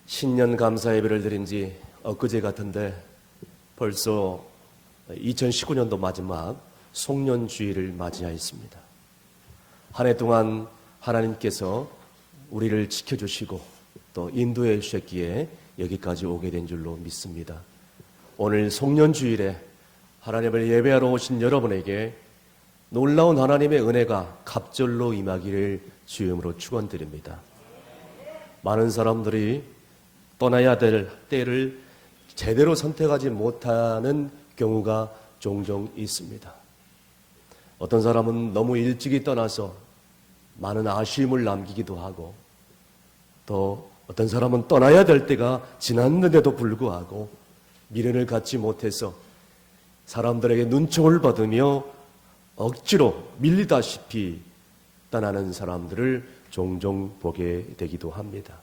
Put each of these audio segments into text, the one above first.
신년 감사 예배를 드린 지 엊그제 같은데 벌써 2019년도 마지막 송년주일을 맞이하였습니다. 한 해 동안 하나님께서 우리를 지켜주시고 또 인도해 주셨기에 여기까지 오게 된 줄로 믿습니다. 오늘 송년주일에 하나님을 예배하러 오신 여러분에게 놀라운 하나님의 은혜가 갑절로 임하기를 주임으로 축원드립니다. 많은 사람들이 떠나야 될 때를 제대로 선택하지 못하는 경우가 종종 있습니다. 어떤 사람은 너무 일찍이 떠나서 많은 아쉬움을 남기기도 하고, 또 어떤 사람은 떠나야 될 때가 지났는데도 불구하고 미련을 갖지 못해서 사람들에게 눈총을 받으며 억지로 밀리다시피 떠나는 사람들을 종종 보게 되기도 합니다.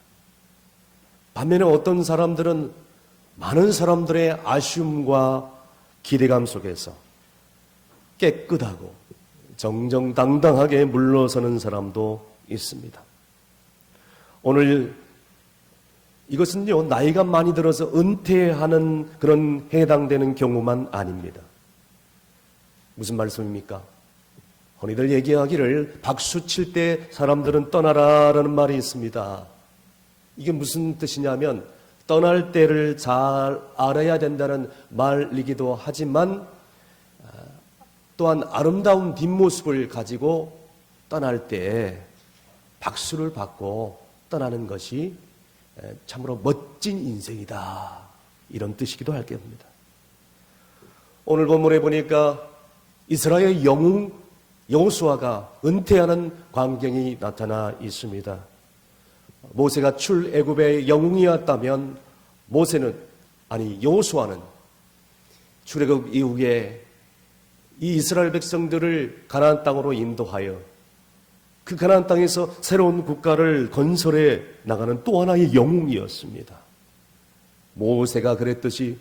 반면에 어떤 사람들은 많은 사람들의 아쉬움과 기대감 속에서 깨끗하고 정정당당하게 물러서는 사람도 있습니다. 오늘 이것은요, 나이가 많이 들어서 은퇴하는 그런 해당되는 경우만 아닙니다. 무슨 말씀입니까? 흔히들 얘기하기를 박수 칠 때 사람들은 떠나라라는 말이 있습니다. 이게 무슨 뜻이냐면 떠날 때를 잘 알아야 된다는 말이기도 하지만 또한 아름다운 뒷모습을 가지고 떠날 때 박수를 받고 떠나는 것이 참으로 멋진 인생이다, 이런 뜻이기도 할 겁니다. 오늘 본문에 보니까 이스라엘 영웅 여호수아가 은퇴하는 광경이 나타나 있습니다. 모세가 출애굽의 영웅이었다면 여호수아는 출애굽 이후에 이 이스라엘 백성들을 가나안 땅으로 인도하여 그 가나안 땅에서 새로운 국가를 건설해 나가는 또 하나의 영웅이었습니다. 모세가 그랬듯이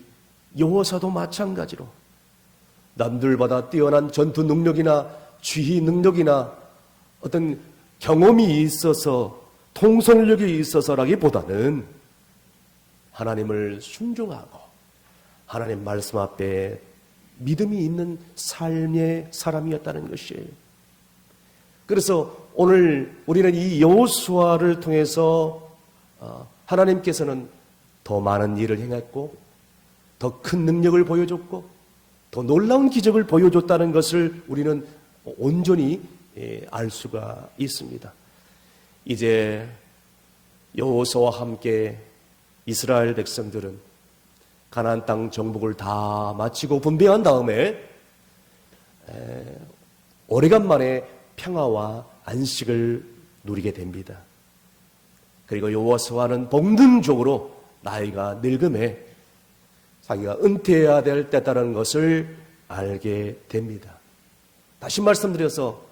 여호수아도 마찬가지로 남들보다 뛰어난 전투 능력이나 지휘 능력이나 어떤 경험이 있어서 통솔력이 있어서라기보다는 하나님을 순종하고 하나님 말씀 앞에 믿음이 있는 삶의 사람이었다는 것이에요. 그래서 오늘 우리는 이 여호수아를 통해서 하나님께서는 더 많은 일을 행했고 더 큰 능력을 보여줬고 더 놀라운 기적을 보여줬다는 것을 우리는 온전히 알 수가 있습니다. 이제 여호수아와 함께 이스라엘 백성들은 가나안 땅 정복을 다 마치고 분배한 다음에 오래간만에 평화와 안식을 누리게 됩니다. 그리고 여호수아는 본능적으로 나이가 늙음에 자기가 은퇴해야 될 때다라는 것을 알게 됩니다. 다시 말씀드려서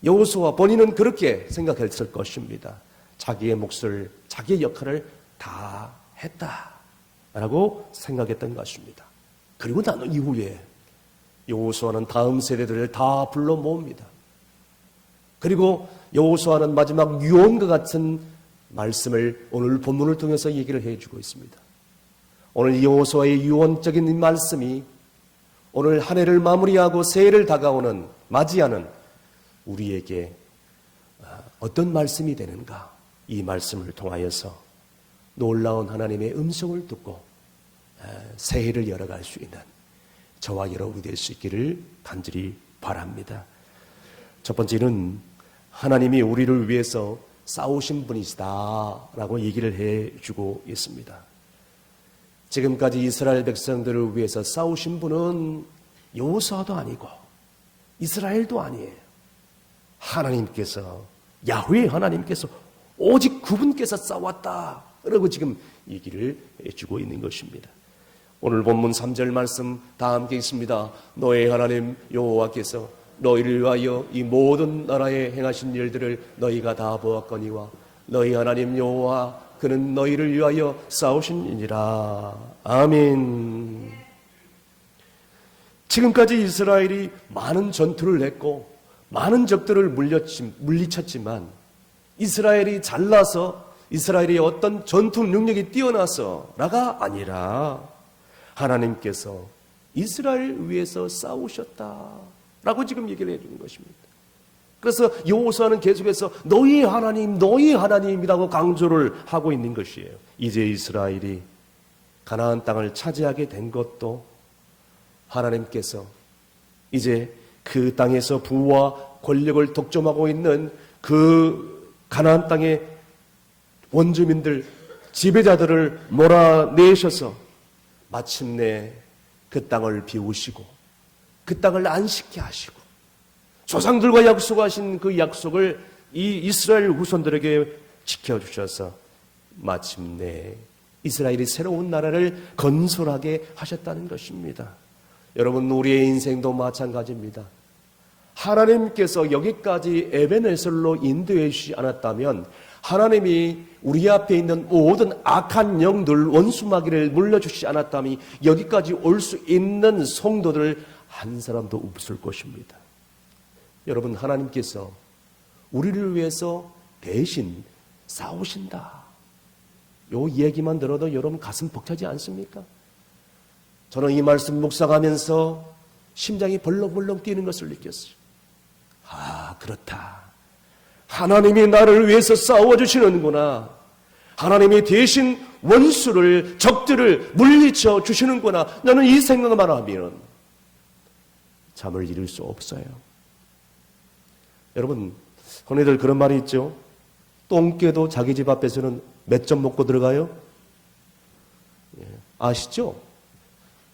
여호수아 본인은 그렇게 생각했을 것입니다. 자기의 몫을, 자기의 역할을 다 했다라고 생각했던 것입니다. 그리고 나는 이후에 여호수아는 다음 세대들을 다 불러 모읍니다. 그리고 여호수아는 마지막 유언과 같은 말씀을 오늘 본문을 통해서 얘기를 해주고 있습니다. 오늘 여호수아의 유언적인 말씀이 오늘 한 해를 마무리하고 새해를 맞이하는 우리에게 어떤 말씀이 되는가, 이 말씀을 통하여서 놀라운 하나님의 음성을 듣고 새해를 열어갈 수 있는 저와 여러분이 될 수 있기를 간절히 바랍니다. 첫 번째는 하나님이 우리를 위해서 싸우신 분이시다라고 얘기를 해주고 있습니다. 지금까지 이스라엘 백성들을 위해서 싸우신 분은 여호수아도 아니고 이스라엘도 아니에요. 하나님께서, 야훼 하나님께서, 오직 그분께서 싸웠다 라고 지금 얘기를 해주고 있는 것입니다. 오늘 본문 3절 말씀 다 함께 있습니다. 너의 하나님 여호와께서 너희를 위하여 이 모든 나라에 행하신 일들을 너희가 다 보았거니와 너희 하나님 여호와 그는 너희를 위하여 싸우시니라. 아멘. 지금까지 이스라엘이 많은 전투를 했고 많은 적들을 물리쳤지만 이스라엘이 잘나서 이스라엘의 어떤 전투 능력이 뛰어나서라가 아니라 하나님께서 이스라엘 위해서 싸우셨다라고 지금 얘기를 해주는 것입니다. 그래서 여호수아는 계속해서 너희 하나님이라고 강조를 하고 있는 것이에요. 이제 이스라엘이 가나안 땅을 차지하게 된 것도 하나님께서 이제 그 땅에서 부와 권력을 독점하고 있는 그 가나안 땅의 원주민들, 지배자들을 몰아내셔서 마침내 그 땅을 비우시고 그 땅을 안식케 하시고 조상들과 약속하신 그 약속을 이 이스라엘 후손들에게 지켜주셔서 마침내 이스라엘이 새로운 나라를 건설하게 하셨다는 것입니다. 여러분, 우리의 인생도 마찬가지입니다. 하나님께서 여기까지 에베네셀로 인도해 주시지 않았다면 하나님이 우리 앞에 있는 모든 악한 영들, 원수마귀를 물려주시지 않았다면 여기까지 올 수 있는 성도들 한 사람도 없을 것입니다. 여러분, 하나님께서 우리를 위해서 대신 싸우신다. 요 얘기만 들어도 여러분 가슴 벅차지 않습니까? 저는 이 말씀 묵상하면서 심장이 벌렁벌렁 뛰는 것을 느꼈어요. 아, 그렇다. 하나님이 나를 위해서 싸워주시는구나. 하나님이 대신 원수를, 적들을 물리쳐 주시는구나. 나는 이 생각만 하면 잠을 이룰 수 없어요. 여러분, 흔히들 그런 말이 있죠. 똥개도 자기 집 앞에서는 몇 점 먹고 들어가요? 아시죠?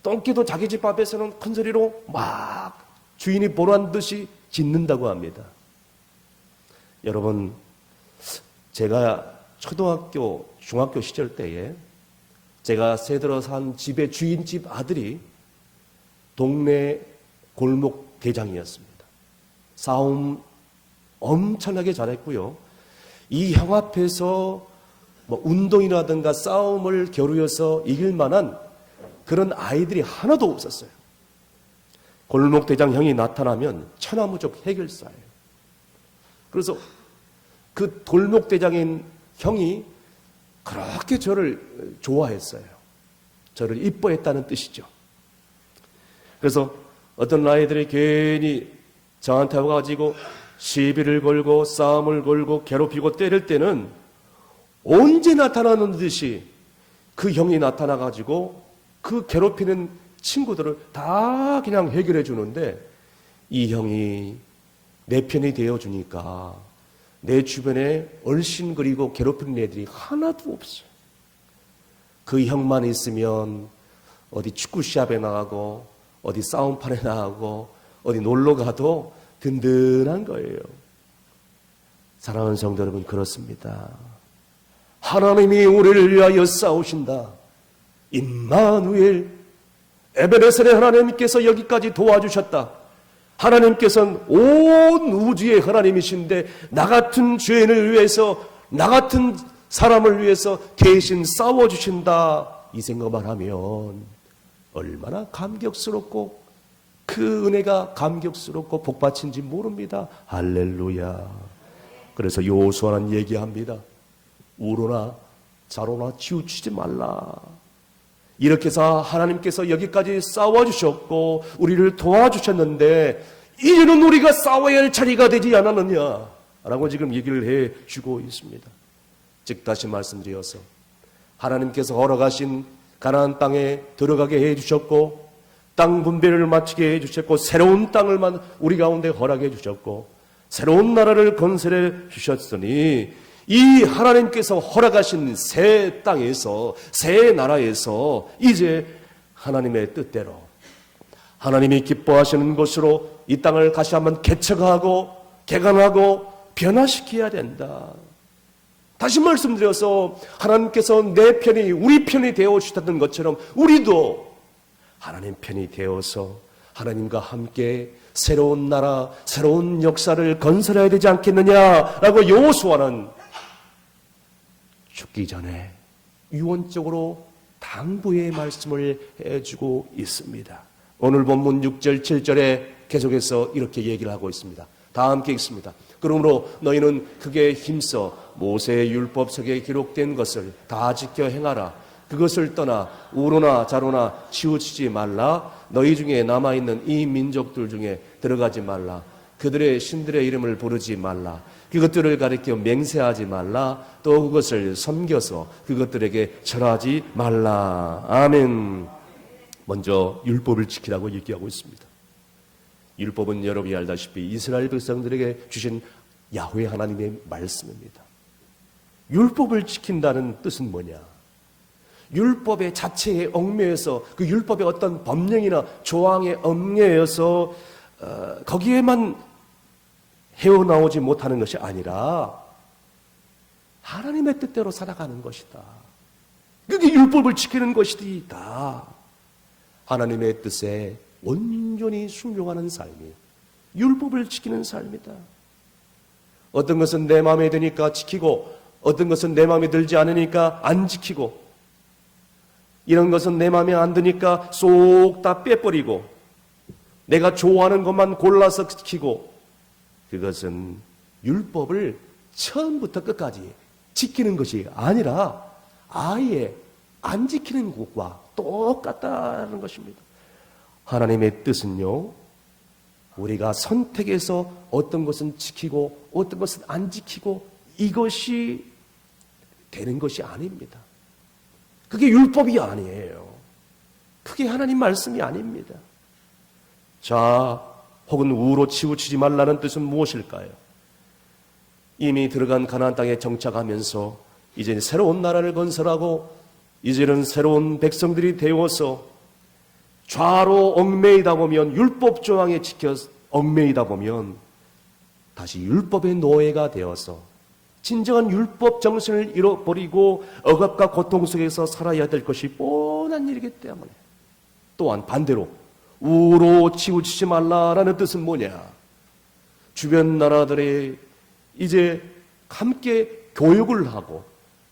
똥개도 자기 집 앞에서는 큰 소리로 막 주인이 보란 듯이 짖는다고 합니다. 여러분, 제가 초등학교, 중학교 시절 때에 제가 새들어 산 집의 주인집 아들이 동네 골목 대장이었습니다. 싸움 엄청나게 잘했고요. 이 형 앞에서 뭐 운동이라든가 싸움을 겨루어서 이길 만한 그런 아이들이 하나도 없었어요. 골목 대장 형이 나타나면 천하무적 해결사예요. 그래서 그 골목 대장인 형이 그렇게 저를 좋아했어요. 저를 이뻐했다는 뜻이죠. 그래서 어떤 아이들이 괜히 저한테 와가지고 시비를 걸고 싸움을 걸고 괴롭히고 때릴 때는 언제 나타나는 듯이 그 형이 나타나가지고 그 괴롭히는 친구들을 다 그냥 해결해 주는데 이 형이 내 편이 되어주니까 내 주변에 얼씬거리고 괴롭히는 애들이 하나도 없어요. 그 형만 있으면 어디 축구 시합에 나가고 어디 싸움판에 나가고 어디 놀러 가도 든든한 거예요. 사랑하는 성도 여러분, 그렇습니다. 하나님이 우리를 위하여 싸우신다. 임마누엘, 에베네셀의 하나님께서 여기까지 도와주셨다. 하나님께서는 온 우주의 하나님이신데 나 같은 죄인을 위해서, 나 같은 사람을 위해서 대신 싸워주신다. 이 생각만 하면 얼마나 감격스럽고 그 은혜가 감격스럽고 복받친지 모릅니다. 할렐루야. 그래서 여호수아는 얘기합니다. 우로나 자로나 치우치지 말라. 이렇게 해서 하나님께서 여기까지 싸워주셨고 우리를 도와주셨는데 이제는 우리가 싸워야 할 자리가 되지 않았느냐라고 지금 얘기를 해주고 있습니다. 즉 다시 말씀드려서 하나님께서 허락하신 가나안 땅에 들어가게 해주셨고 땅 분배를 마치게 해주셨고 새로운 땅을 우리 가운데 허락해 주셨고 새로운 나라를 건설해 주셨으니 이 하나님께서 허락하신 새 땅에서 새 나라에서 이제 하나님의 뜻대로 하나님이 기뻐하시는 것으로 이 땅을 다시 한번 개척하고 개간하고 변화시켜야 된다. 다시 말씀드려서 하나님께서 내 편이 우리 편이 되어 주셨던 것처럼 우리도 하나님 편이 되어서 하나님과 함께 새로운 나라, 새로운 역사를 건설해야 되지 않겠느냐라고 여호수아는 죽기 전에 유언적으로 당부의 말씀을 해주고 있습니다. 오늘 본문 6절, 7절에 계속해서 이렇게 얘기를 하고 있습니다. 다 함께 읽습니다. 그러므로 너희는 크게 힘써 모세의 율법책에 기록된 것을 다 지켜 행하라. 그것을 떠나 우로나 자로나 치우치지 말라. 너희 중에 남아있는 이 민족들 중에 들어가지 말라. 그들의 신들의 이름을 부르지 말라. 그것들을 가리켜 맹세하지 말라. 또 그것을 섬겨서 그것들에게 절하지 말라. 아멘. 먼저 율법을 지키라고 얘기하고 있습니다. 율법은 여러분이 알다시피 이스라엘 백성들에게 주신 야훼 하나님의 말씀입니다. 율법을 지킨다는 뜻은 뭐냐? 율법의 자체에 얽매여서 그 율법의 어떤 법령이나 조항에 얽매여서 거기에만 헤어나오지 못하는 것이 아니라 하나님의 뜻대로 살아가는 것이다. 그게 율법을 지키는 것이다. 하나님의 뜻에 온전히 순종하는 삶이 율법을 지키는 삶이다. 어떤 것은 내 마음에 드니까 지키고 어떤 것은 내 마음에 들지 않으니까 안 지키고 이런 것은 내 마음에 안 드니까 쏙 다 빼버리고 내가 좋아하는 것만 골라서 지키고 그것은 율법을 처음부터 끝까지 지키는 것이 아니라 아예 안 지키는 것과 똑같다는 것입니다. 하나님의 뜻은요, 우리가 선택해서 어떤 것은 지키고 어떤 것은 안 지키고 이것이 되는 것이 아닙니다. 그게 율법이 아니에요. 그게 하나님 말씀이 아닙니다. 자, 혹은 우로 치우치지 말라는 뜻은 무엇일까요? 이미 들어간 가나안 땅에 정착하면서 이제 새로운 나라를 건설하고 이제는 새로운 백성들이 되어서 좌로 얽매이다 보면 율법 조항에 지켜 얽매이다 보면 다시 율법의 노예가 되어서 진정한 율법 정신을 잃어버리고 억압과 고통 속에서 살아야 될 것이 뻔한 일이기 때문에 또한 반대로 우로 치우치지 말라라는 뜻은 뭐냐? 주변 나라들이 이제 함께 교육을 하고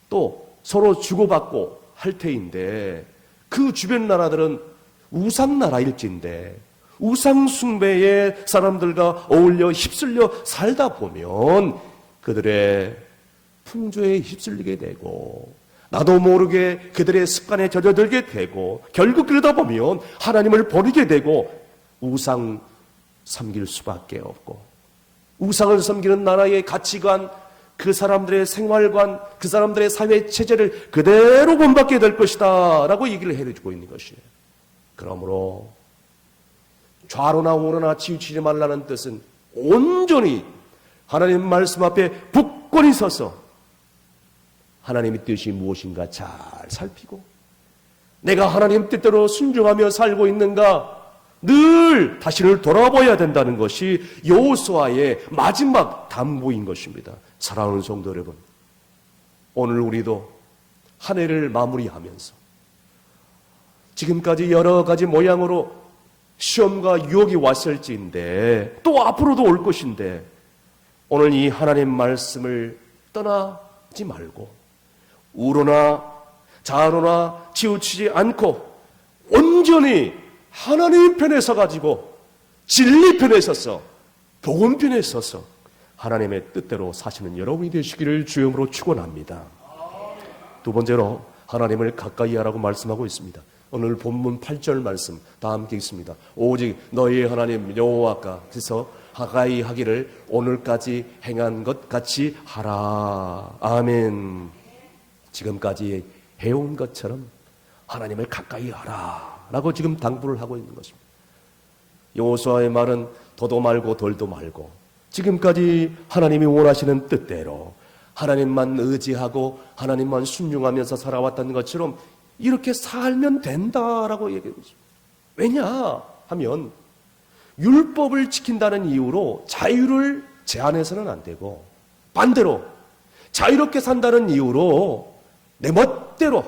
또 서로 주고받고 할 테인데 그 주변 나라들은 우상 나라일진데 우상 숭배의 사람들과 어울려 휩쓸려 살다 보면 그들의 풍조에 휩쓸리게 되고 나도 모르게 그들의 습관에 젖어들게 되고 결국 그러다 보면 하나님을 버리게 되고 우상 섬길 수밖에 없고 우상을 섬기는 나라의 가치관, 그 사람들의 생활관, 그 사람들의 사회 체제를 그대로 본받게 될 것이다 라고 얘기를 해주고 있는 것이에요. 그러므로 좌로나 우로나 치우치지 말라는 뜻은 온전히 하나님 말씀 앞에 굳건히 서서 하나님의 뜻이 무엇인가 잘 살피고 내가 하나님 뜻대로 순종하며 살고 있는가 늘 자신을 돌아봐야 된다는 것이 여호수아의 마지막 담보인 것입니다. 사랑하는 성도 여러분, 오늘 우리도 한 해를 마무리하면서 지금까지 여러 가지 모양으로 시험과 유혹이 왔을지인데 또 앞으로도 올 것인데 오늘 이 하나님 말씀을 떠나지 말고 우로나 좌로나 치우치지 않고 온전히 하나님 편에 서가지고 진리 편에 서서 복음 편에 서서 하나님의 뜻대로 사시는 여러분이 되시기를 주님으로 축원합니다. 두 번째로 하나님을 가까이 하라고 말씀하고 있습니다. 오늘 본문 8절 말씀 다 함께 읽습니다. 오직 너희 하나님 여호와께서 가까이 하기를 오늘까지 행한 것 같이 하라. 아멘. 지금까지 해온 것처럼 하나님을 가까이 하라 라고 지금 당부를 하고 있는 것입니다. 여호수아의 말은 더도 말고 덜도 말고 지금까지 하나님이 원하시는 뜻대로 하나님만 의지하고 하나님만 순종하면서 살아왔다는 것처럼 이렇게 살면 된다라고 얘기하고 있습니다. 왜냐 하면 율법을 지킨다는 이유로 자유를 제한해서는 안 되고 반대로 자유롭게 산다는 이유로 내 멋대로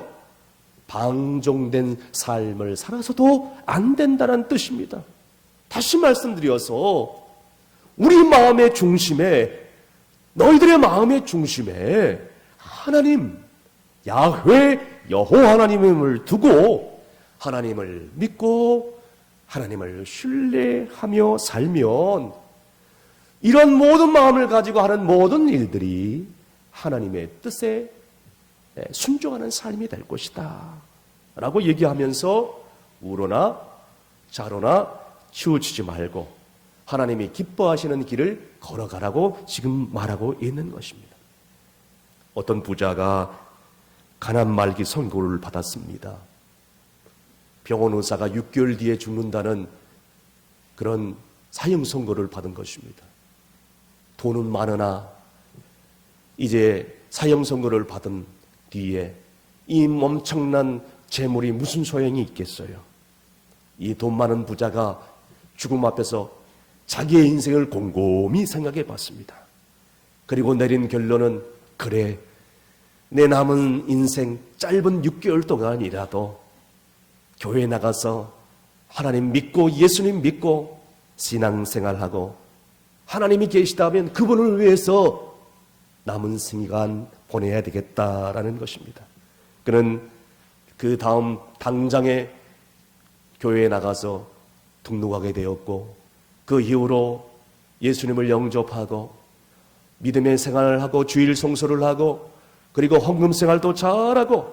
방종된 삶을 살아서도 안 된다는 뜻입니다. 다시 말씀드려서 우리 마음의 중심에 너희들의 마음의 중심에 하나님 야훼 여호와 하나님을 두고 하나님을 믿고 하나님을 신뢰하며 살면 이런 모든 마음을 가지고 하는 모든 일들이 하나님의 뜻에 순종하는 삶이 될 것이다 라고 얘기하면서 우로나 좌로나 치우치지 말고 하나님이 기뻐하시는 길을 걸어가라고 지금 말하고 있는 것입니다. 어떤 부자가 가난 말기 선고를 받았습니다. 병원 의사가 6개월 뒤에 죽는다는 그런 사형 선고를 받은 것입니다. 돈은 많으나 이제 사형 선고를 받은 뒤에 이 엄청난 재물이 무슨 소용이 있겠어요? 이 돈 많은 부자가 죽음 앞에서 자기의 인생을 곰곰이 생각해 봤습니다. 그리고 내린 결론은 그래, 내 남은 인생 짧은 6개월 동안이라도 교회 나가서 하나님 믿고 예수님 믿고 신앙생활하고 하나님이 계시다면 그분을 위해서 남은 시간 보내야 되겠다라는 것입니다. 그는 그 다음 당장에 교회에 나가서 등록하게 되었고 그 이후로 예수님을 영접하고 믿음의 생활을 하고 주일 성수를 하고 그리고 헌금 생활도 잘하고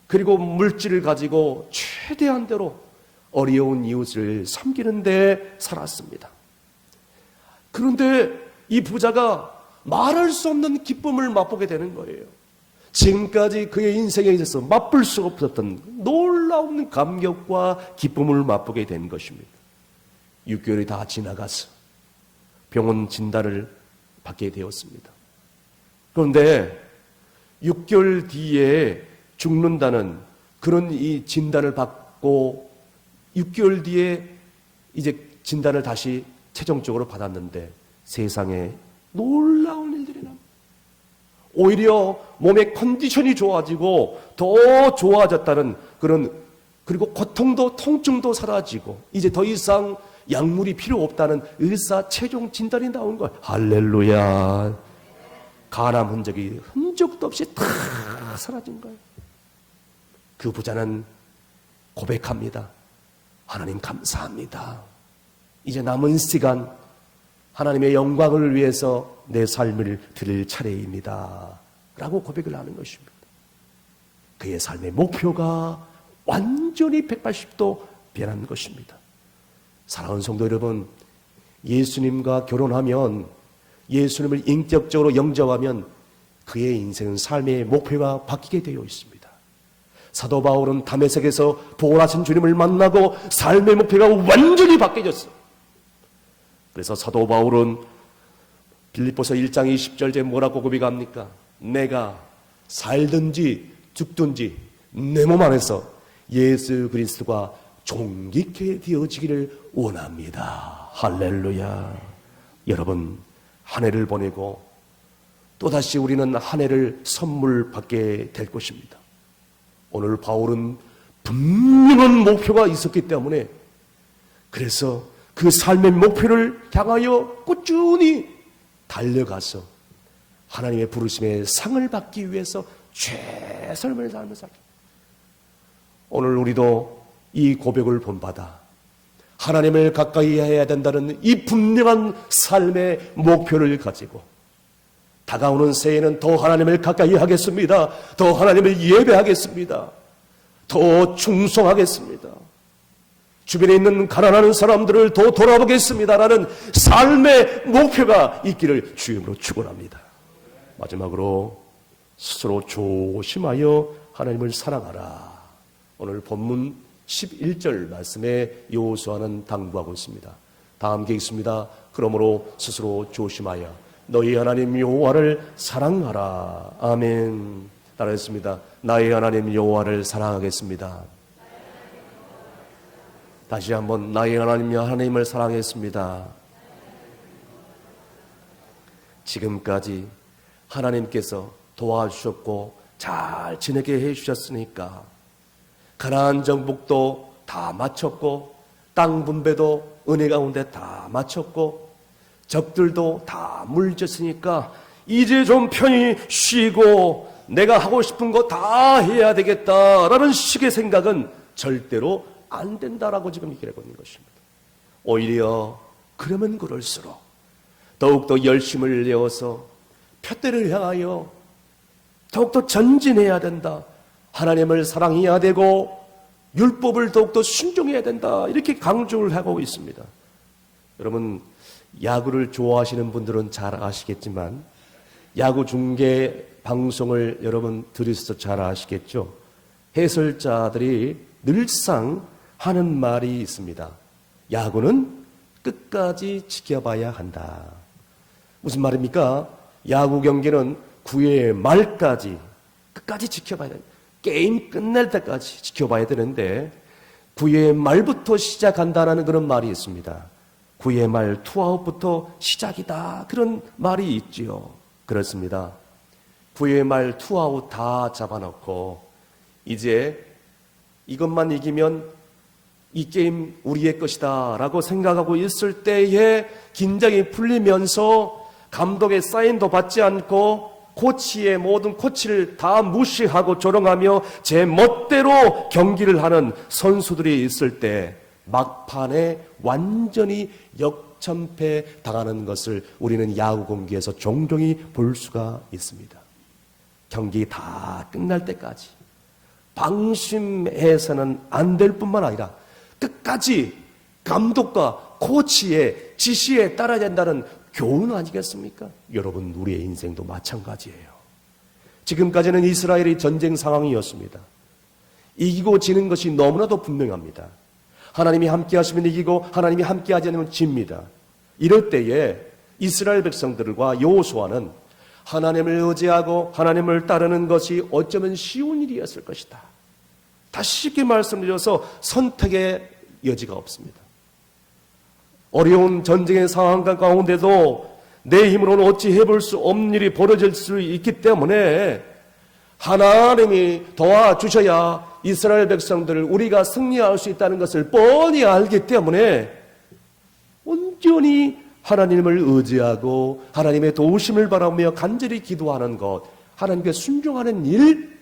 그리고 물질을 가지고 최대한대로 어려운 이웃을 섬기는 데 살았습니다. 그런데 이 부자가 말할 수 없는 기쁨을 맛보게 되는 거예요. 지금까지 그의 인생에 있어서 맛볼 수 없었던 놀라운 감격과 기쁨을 맛보게 된 것입니다. 6개월이 다 지나가서 병원 진단을 받게 되었습니다. 그런데 6개월 뒤에 죽는다는 그런 이 진단을 받고 6개월 뒤에 이제 진단을 다시 최종적으로 받았는데 세상에 놀라운 일들이 납니다. 오히려 몸의 컨디션이 좋아지고 더 좋아졌다는 그런, 그리고 고통도 통증도 사라지고 이제 더 이상 약물이 필요 없다는 의사 최종 진단이 나온 거예요. 할렐루야. 간암 흔적이 흔적도 없이 다 사라진 거예요. 그 부자는 고백합니다. 하나님 감사합니다. 이제 남은 시간 하나님의 영광을 위해서 내 삶을 드릴 차례입니다 라고 고백을 하는 것입니다. 그의 삶의 목표가 완전히 180도 변한 것입니다. 사랑하는 성도 여러분, 예수님과 결혼하면, 예수님을 인격적으로 영접하면 그의 인생은 삶의 목표가 바뀌게 되어 있습니다. 사도 바울은 다메섹에서 부활하신 주님을 만나고 삶의 목표가 완전히 바뀌어졌어요. 그래서 사도 바울은 빌립보서 1장 20절에 뭐라고 고백합니까? 내가 살든지 죽든지 내 몸 안에서 예수 그리스도가 존귀케 되어지기를 원합니다. 할렐루야. 여러분, 한 해를 보내고 또다시 우리는 한 해를 선물 받게 될 것입니다. 오늘 바울은 분명한 목표가 있었기 때문에 그래서 그 삶의 목표를 향하여 꾸준히 달려가서 하나님의 부르심의 상을 받기 위해서 최선을 다하면서 오늘 우리도 이 고백을 본받아 하나님을 가까이 해야 된다는 이 분명한 삶의 목표를 가지고 다가오는 새해는 더 하나님을 가까이 하겠습니다. 더 하나님을 예배하겠습니다. 더 충성하겠습니다. 주변에 있는 가난한 사람들을 더 돌아보겠습니다라는 삶의 목표가 있기를 주임으로 축원합니다. 마지막으로 스스로 조심하여 하나님을 사랑하라. 오늘 본문 11절 말씀에 여호수아는 당부하고 있습니다. 다 함께 읽습니다. 그러므로 스스로 조심하여 너희 하나님 여호와를 사랑하라. 아멘. 따라했습니다. 나의 하나님 여호와를 사랑하겠습니다. 다시 한번 나의 하나님을 사랑했습니다. 지금까지 하나님께서 도와주셨고 잘 지내게 해주셨으니까 가나안 정복도 다 마쳤고 땅 분배도 은혜 가운데 다 마쳤고 적들도 다 물리쳤으니까 이제 좀 편히 쉬고 내가 하고 싶은 거 다 해야 되겠다라는 식의 생각은 절대로 안 된다라고 지금 얘기를 하고 있는 것입니다. 오히려 그러면 그럴수록 더욱더 열심을 내어서 표대를 향하여 더욱더 전진해야 된다. 하나님을 사랑해야 되고 율법을 더욱더 순종해야 된다. 이렇게 강조를 하고 있습니다. 여러분, 야구를 좋아하시는 분들은 잘 아시겠지만 야구 중계 방송을 여러분 들으셔서 잘 아시겠죠? 해설자들이 늘상 하는 말이 있습니다. 야구는 끝까지 지켜봐야 한다. 무슨 말입니까? 야구 경기는 9회 말까지 끝까지 지켜봐야 된다. 게임 끝날 때까지 지켜봐야 되는데 9회 말부터 시작한다는 그런 말이 있습니다. 9회 말 투아웃부터 시작이다. 그런 말이 있지요. 그렇습니다. 9회 말 투아웃 다 잡아놓고 이제 이것만 이기면 이 게임 우리의 것이다 라고 생각하고 있을 때에 긴장이 풀리면서 감독의 사인도 받지 않고 코치의 모든 코치를 다 무시하고 조롱하며 제 멋대로 경기를 하는 선수들이 있을 때 막판에 완전히 역전패 당하는 것을 우리는 야구 경기에서 종종이 볼 수가 있습니다. 경기 다 끝날 때까지 방심해서는 안 될 뿐만 아니라 끝까지 감독과 코치의 지시에 따라야 된다는 교훈 아니겠습니까? 여러분, 우리의 인생도 마찬가지예요. 지금까지는 이스라엘이 전쟁 상황이었습니다. 이기고 지는 것이 너무나도 분명합니다. 하나님이 함께 하시면 이기고 하나님이 함께 하지 않으면 집니다. 이럴 때에 이스라엘 백성들과 여호수아는 하나님을 의지하고 하나님을 따르는 것이 어쩌면 쉬운 일이었을 것이다. 다시 쉽게 말씀드려서 선택의 여지가 없습니다. 어려운 전쟁의 상황 가운데도 내 힘으로는 어찌 해볼 수 없는 일이 벌어질 수 있기 때문에 하나님이 도와주셔야 이스라엘 백성들을 우리가 승리할 수 있다는 것을 뻔히 알기 때문에 온전히 하나님을 의지하고 하나님의 도우심을 바라며 간절히 기도하는 것, 하나님께 순종하는 일,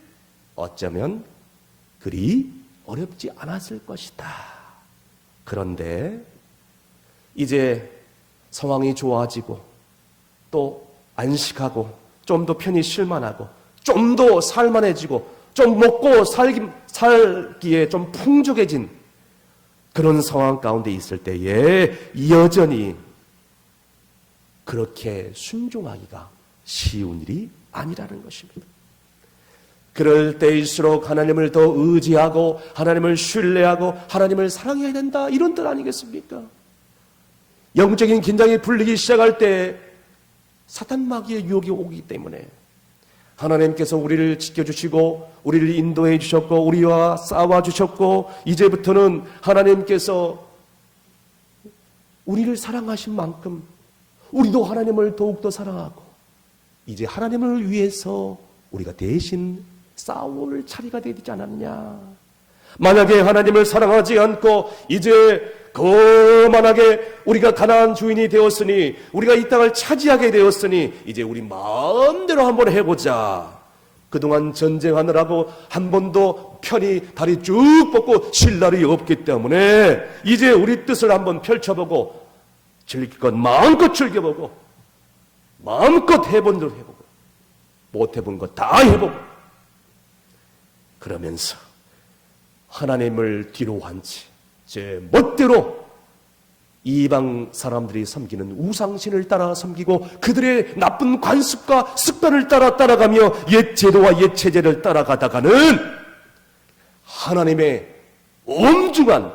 어쩌면 그리 어렵지 않았을 것이다. 그런데 이제 상황이 좋아지고 또 안식하고 좀 더 편히 쉴만하고 좀 더 살만해지고 좀 먹고 살기에 좀 풍족해진 그런 상황 가운데 있을 때에 여전히 그렇게 순종하기가 쉬운 일이 아니라는 것입니다. 그럴 때일수록 하나님을 더 의지하고 하나님을 신뢰하고 하나님을 사랑해야 된다, 이런 뜻 아니겠습니까? 영적인 긴장이 풀리기 시작할 때 사탄 마귀의 유혹이 오기 때문에 하나님께서 우리를 지켜주시고 우리를 인도해 주셨고 우리와 싸워주셨고 이제부터는 하나님께서 우리를 사랑하신 만큼 우리도 하나님을 더욱더 사랑하고 이제 하나님을 위해서 우리가 대신 싸울 차례가 되지 않았냐. 만약에 하나님을 사랑하지 않고 이제 거만하게 우리가 가나안 주인이 되었으니 우리가 이 땅을 차지하게 되었으니 이제 우리 마음대로 한번 해보자. 그동안 전쟁하느라고 한 번도 편히 다리 쭉 뻗고 쉴 날이 없기 때문에 이제 우리 뜻을 한번 펼쳐보고 즐길 것 마음껏 즐겨보고 마음껏 해본 대로 해보고 못 해본 것 다 해보고 그러면서 하나님을 뒤로 한 채 제 멋대로 이방 사람들이 섬기는 우상신을 따라 섬기고 그들의 나쁜 관습과 습관을 따라가며 옛 제도와 옛 체제를 따라가다가는 하나님의 엄중한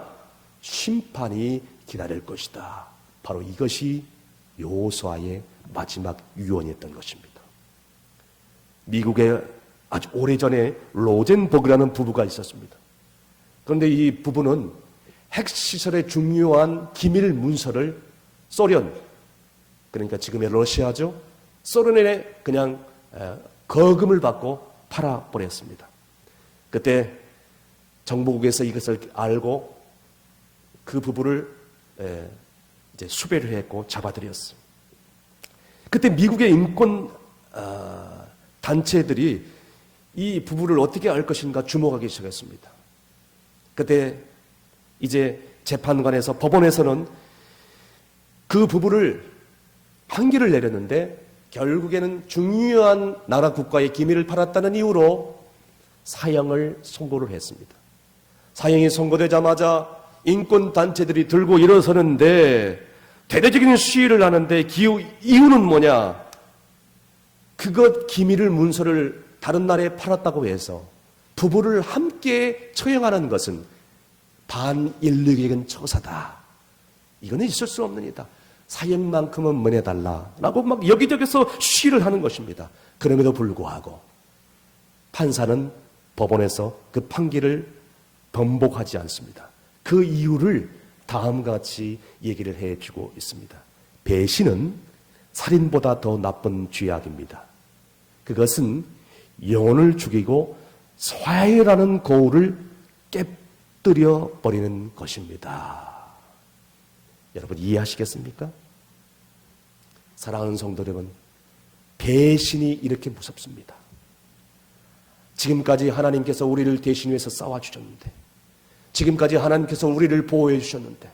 심판이 기다릴 것이다. 바로 이것이 여호수아의 마지막 유언이었던 것입니다. 미국에 아주 오래전에 로젠버그라는 부부가 있었습니다. 그런데 이 부부는 핵시설의 중요한 기밀 문서를 소련, 그러니까 지금의 러시아죠, 소련에 그냥 거금을 받고 팔아버렸습니다. 그때 정보국에서 이것을 알고 그 부부를 이제 수배를 했고 잡아들였어요. 그때 미국의 인권 단체들이 이 부부를 어떻게 알 것인가 주목하기 시작했습니다. 그때 이제 재판관에서 법원에서는 그 부부를 판결을 내렸는데 결국에는 중요한 나라 국가의 기밀을 팔았다는 이유로 사형을 선고를 했습니다. 사형이 선고되자마자 인권단체들이 들고 일어서는데 대대적인 시위를 하는데 이유는 뭐냐? 그것 기밀을 문서를 다른 나라에 팔았다고 해서 부부를 함께 처형하는 것은 반인류적인 처사다. 이거는 있을 수 없는 일이다. 사형만큼은 면해달라라고 막 여기저기서 시위를 하는 것입니다. 그럼에도 불구하고 판사는 법원에서 그 판결을 번복하지 않습니다. 그 이유를 다음과 같이 얘기를 해주고 있습니다. 배신은 살인보다 더 나쁜 죄악입니다. 그것은 영혼을 죽이고 화해라는 고울을 깨뜨려 버리는 것입니다. 여러분 이해하시겠습니까? 사랑하는 성도 여러분, 배신이 이렇게 무섭습니다. 지금까지 하나님께서 우리를 대신 위해서 싸워주셨는데, 지금까지 하나님께서 우리를 보호해 주셨는데,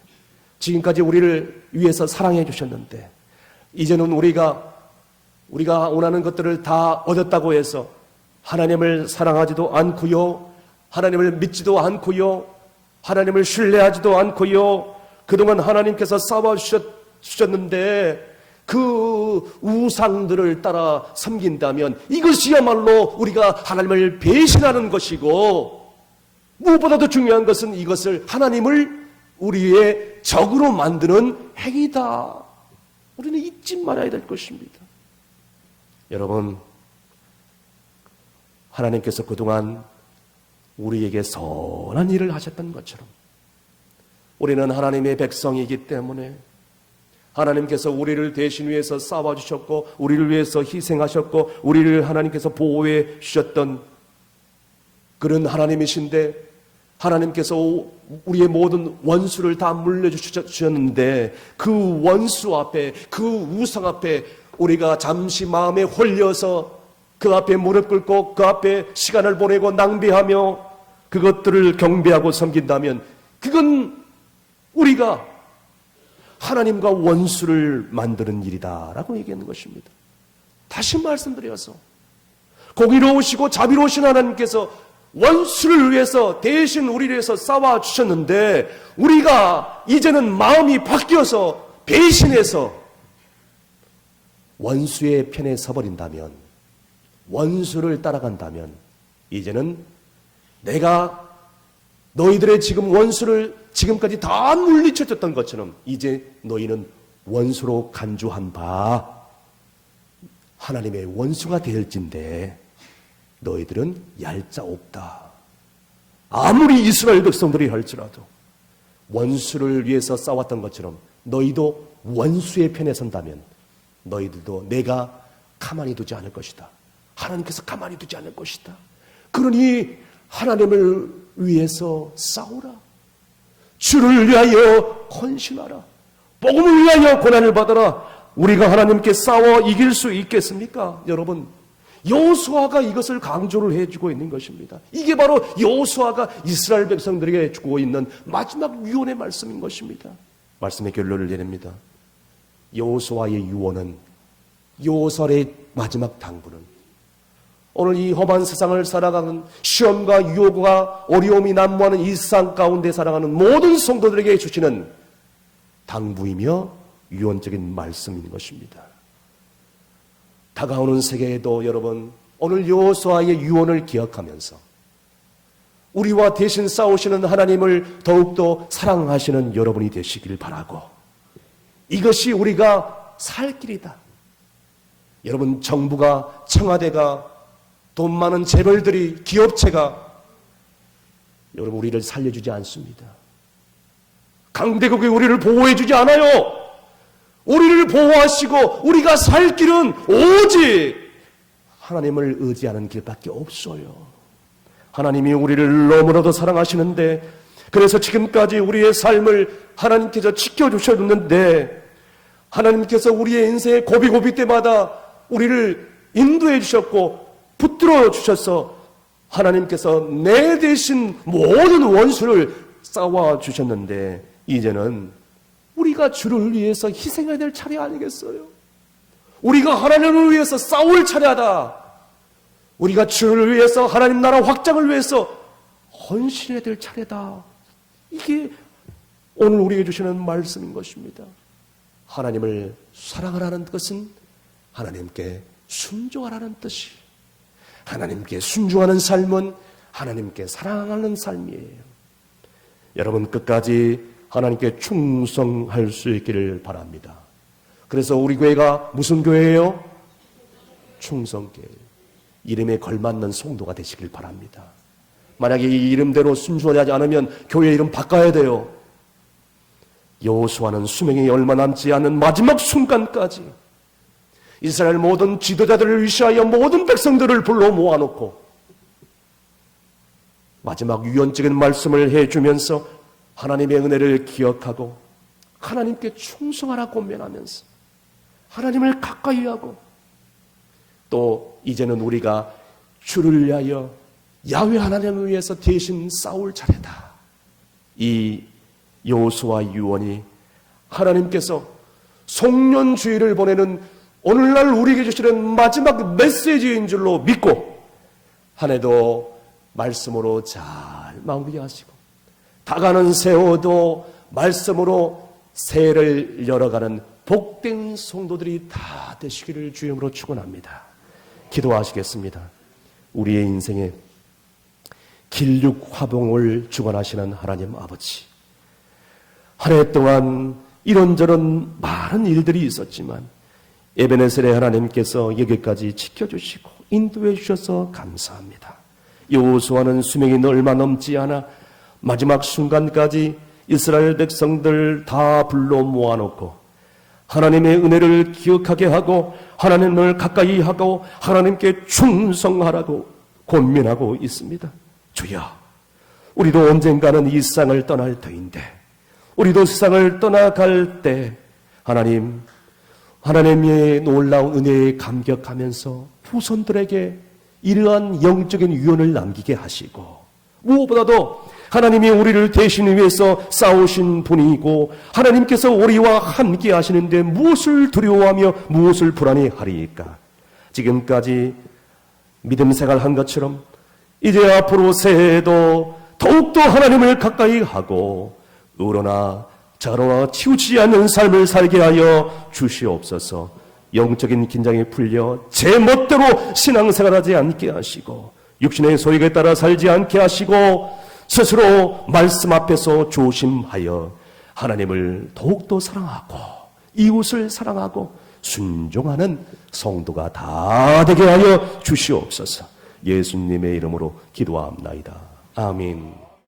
지금까지 우리를 위해서 사랑해 주셨는데, 이제는 우리가 원하는 것들을 다 얻었다고 해서 하나님을 사랑하지도 않고요, 하나님을 믿지도 않고요, 하나님을 신뢰하지도 않고요, 그동안 하나님께서 싸워주셨는데 그 우상들을 따라 섬긴다면 이것이야말로 우리가 하나님을 배신하는 것이고, 무엇보다도 중요한 것은 이것을 하나님을 우리의 적으로 만드는 행위다. 우리는 잊지 말아야 될 것입니다. 여러분, 하나님께서 그동안 우리에게 선한 일을 하셨던 것처럼 우리는 하나님의 백성이기 때문에 하나님께서 우리를 대신 위해서 싸워주셨고, 우리를 위해서 희생하셨고, 우리를 하나님께서 보호해 주셨던 그런 하나님이신데, 하나님께서 우리의 모든 원수를 다 물려주셨는데 그 원수 앞에, 그 우상 앞에 우리가 잠시 마음에 홀려서 그 앞에 무릎 꿇고 그 앞에 시간을 보내고 낭비하며 그것들을 경배하고 섬긴다면 그건 우리가 하나님과 원수를 만드는 일이다라고 얘기하는 것입니다. 다시 말씀드려서 공의로우시고 자비로우신 하나님께서 원수를 위해서 대신 우리를 위해서 싸워주셨는데 우리가 이제는 마음이 바뀌어서 배신해서 원수의 편에 서버린다면, 원수를 따라간다면 이제는 내가 너희들의 지금 원수를 지금까지 다 물리쳐줬던 것처럼 이제 너희는 원수로 간주한 바 하나님의 원수가 될진데 너희들은 얄짜없다. 아무리 이스라엘 백성들이 할지라도 원수를 위해서 싸웠던 것처럼 너희도 원수의 편에 선다면 너희들도 내가 가만히 두지 않을 것이다. 하나님께서 가만히 두지 않을 것이다. 그러니 하나님을 위해서 싸우라. 주를 위하여 헌신하라. 복음을 위하여 고난을 받아라. 우리가 하나님께 싸워 이길 수 있겠습니까? 여러분, 여호수아가 이것을 강조를 해주고 있는 것입니다. 이게 바로 여호수아가 이스라엘 백성들에게 주고 있는 마지막 유언의 말씀인 것입니다. 말씀의 결론을 내립니다. 여호수아의 유언은, 여호수아의 마지막 당부는 오늘 이 험한 세상을 살아가는, 시험과 유혹과 어려움이 난무하는 이 세상 가운데 살아가는 모든 성도들에게 주시는 당부이며 유언적인 말씀인 것입니다. 다가오는 세계에도 여러분, 오늘 여호수아의 유언을 기억하면서 우리와 대신 싸우시는 하나님을 더욱더 사랑하시는 여러분이 되시길 바라고, 이것이 우리가 살 길이다. 여러분, 정부가, 청와대가, 돈 많은 재벌들이, 기업체가 여러분 우리를 살려주지 않습니다. 강대국이 우리를 보호해주지 않아요. 우리를 보호하시고 우리가 살 길은 오직 하나님을 의지하는 길밖에 없어요. 하나님이 우리를 너무나도 사랑하시는데, 그래서 지금까지 우리의 삶을 하나님께서 지켜주셨는데, 하나님께서 우리의 인생의 고비고비 때마다 우리를 인도해 주셨고 붙들어 주셔서 하나님께서 내 대신 모든 원수를 싸워 주셨는데 이제는 우리가 주를 위해서 희생해야 될 차례 아니겠어요? 우리가 하나님을 위해서 싸울 차례다. 우리가 주를 위해서 하나님 나라 확장을 위해서 헌신해야 될 차례다. 이게 오늘 우리에게 주시는 말씀인 것입니다. 하나님을 사랑하라는 것은 하나님께 순종하라는 뜻이, 하나님께 순종하는 삶은 하나님께 사랑하는 삶이에요. 여러분 끝까지 하나님께 충성할 수 있기를 바랍니다. 그래서 우리 교회가 무슨 교회예요? 충성교회. 이름에 걸맞는 성도가 되시길 바랍니다. 만약에 이 이름대로 순종하지 않으면 교회 이름 바꿔야 돼요. 여호수아는 수명이 얼마 남지 않은 마지막 순간까지 이스라엘 모든 지도자들을 위시하여 모든 백성들을 불러 모아놓고 마지막 유언적인 말씀을 해주면서 하나님의 은혜를 기억하고 하나님께 충성하라고 권면하면서 하나님을 가까이 하고 또 이제는 우리가 주를 위하여 야훼 하나님을 위해서 대신 싸울 차례다. 이 여호수아 유언이 하나님께서 송년주의를 보내는 오늘날 우리에게 주시는 마지막 메시지인 줄로 믿고 한 해도 말씀으로 잘 마무리하시고 다가는 세월도 말씀으로 새해를 열어가는 복된 성도들이 다 되시기를 주님으로 축원합니다. 기도하시겠습니다. 우리의 인생에 길육화봉을 주관하시는 하나님 아버지, 한 해 동안 이런저런 많은 일들이 있었지만 에베네셀의 하나님께서 여기까지 지켜주시고 인도해 주셔서 감사합니다. 여호수아는 수명이 얼마 넘지 않아 마지막 순간까지 이스라엘 백성들 다 불러 모아놓고 하나님의 은혜를 기억하게 하고 하나님을 가까이 하고 하나님께 충성하라고 권면하고 있습니다. 주여, 우리도 언젠가는 이 세상을 떠날 터인데 우리도 세상을 떠나갈 때 하나님의 놀라운 은혜에 감격하면서 후손들에게 이러한 영적인 유언을 남기게 하시고 무엇보다도 하나님이 우리를 대신 위해서 싸우신 분이고 하나님께서 우리와 함께 하시는데 무엇을 두려워하며 무엇을 불안해하리까? 지금까지 믿음 생활한 것처럼 이제 앞으로 새해에도 더욱더 하나님을 가까이 하고 의로나 자로나 치우치지 않는 삶을 살게 하여 주시옵소서. 영적인 긴장이 풀려 제 멋대로 신앙생활하지 않게 하시고 육신의 소욕에 따라 살지 않게 하시고 스스로 말씀 앞에서 조심하여 하나님을 더욱더 사랑하고 이웃을 사랑하고 순종하는 성도가 다 되게 하여 주시옵소서. 예수님의 이름으로 기도합나이다. 아멘.